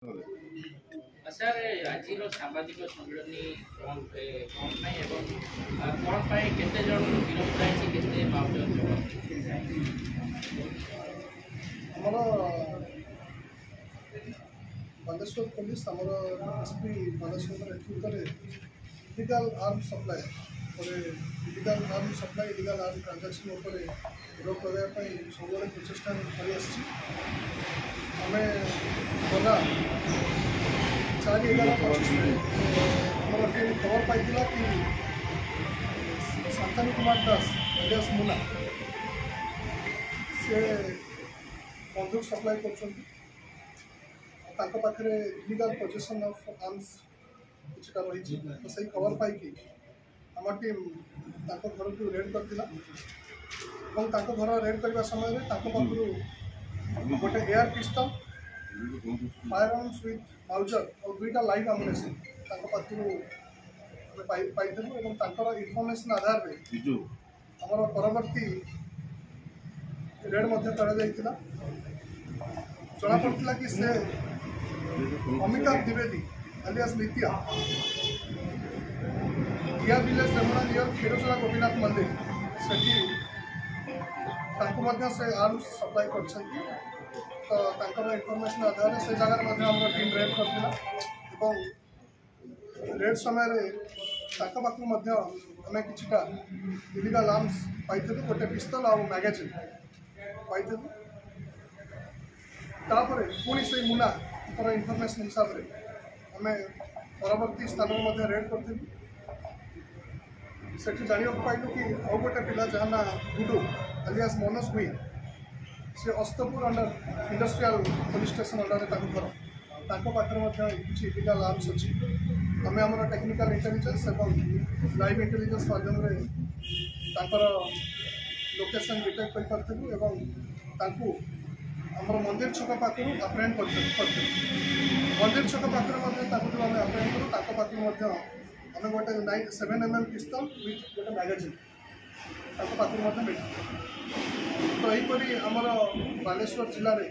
Sir आज सांबादिक सम्मिलनी कौन कौन केते जन गिरफ्त केते बालेश्वर पुलिस एसपी बालेश्वर नेतृत्व में illegal arm supply illegal arm supply illegal arm transaction रोक लगाई सब प्रचेषा कर गला 4/11/25 टीम खबर पाई कि शांतनु कुमार दास एलियास मुना से बंदूक सप्लाई कर इलिगल पोजेसन ऑफ आर्म्स किछटा रही तो सही खबर पाई आम टीम घर को रेड करथिला घर रेड करने समय गोटे air पिस्तल fire arms with Mauser और 2टा लाइव एमुनेशन पाई इनफॉरमेशन आधार में आमर परवर्ती रेड जना पड़ा कि से अमिताभ द्विवेदी अलियास नित्या दिया विलेज रेमुणा नियर क्षीरचोरा गोपीनाथ मंदिर से आर्म्स सप्लाई कर इनफॉरमेशन आधार से जगह टीम रेड करथिला रेड समय आम किछटा इलिगल आर्म्स पाई गोटे पिस्तल और मैगजीन पाई पुणी से मुना इनफॉरमेशन हिसाब से आम परवर्ती स्थान में रेड करूँ जाना पाइलु कि आउ गोटे पिला जहाँ ना गुडू अलियास मनोज भुई से Astapur under industrial police station under घर पाखे किसी इलिगल आर्म्स अच्छी आम आम टेक्निकल इंटेलिजेंस और लाइव इंटेलिजेंस माध्यम लोकेशन डिटेक्ट करूँ आमर मंदिर छक पाखु अप्रेहेंड कर मंदिर छक पाखे आम अप्रेहेंड करूँ पाखु आम गोटे 7mm पिस्तल विथ गोटे मैगजीन पाखु मिले तो यहीपरी आमर बालेश्वर जिले में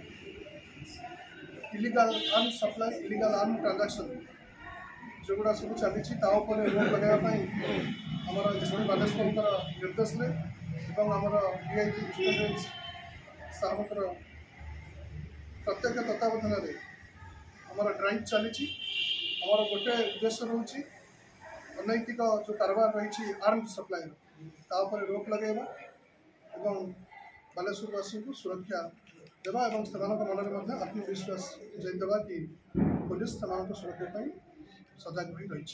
illegal arm supply illegal arm transaction जोगुड़ा सब चली रोक लगाई आमर एसपी बालेश्वर निर्देश आमर डीआईजी जुवेनाइल साहब प्रत्येक तत्वावधान आमर ड्राइव चली गोटे उद्देश्य रोचे अनैतिक जो कारबार रही आर्म सप्लाई रोक लगेगा बालेश्वरवासी को सुरक्षा देवा और से मन में आत्मविश्वास देवा कि पुलिस से सुरक्षा सजग हो रही।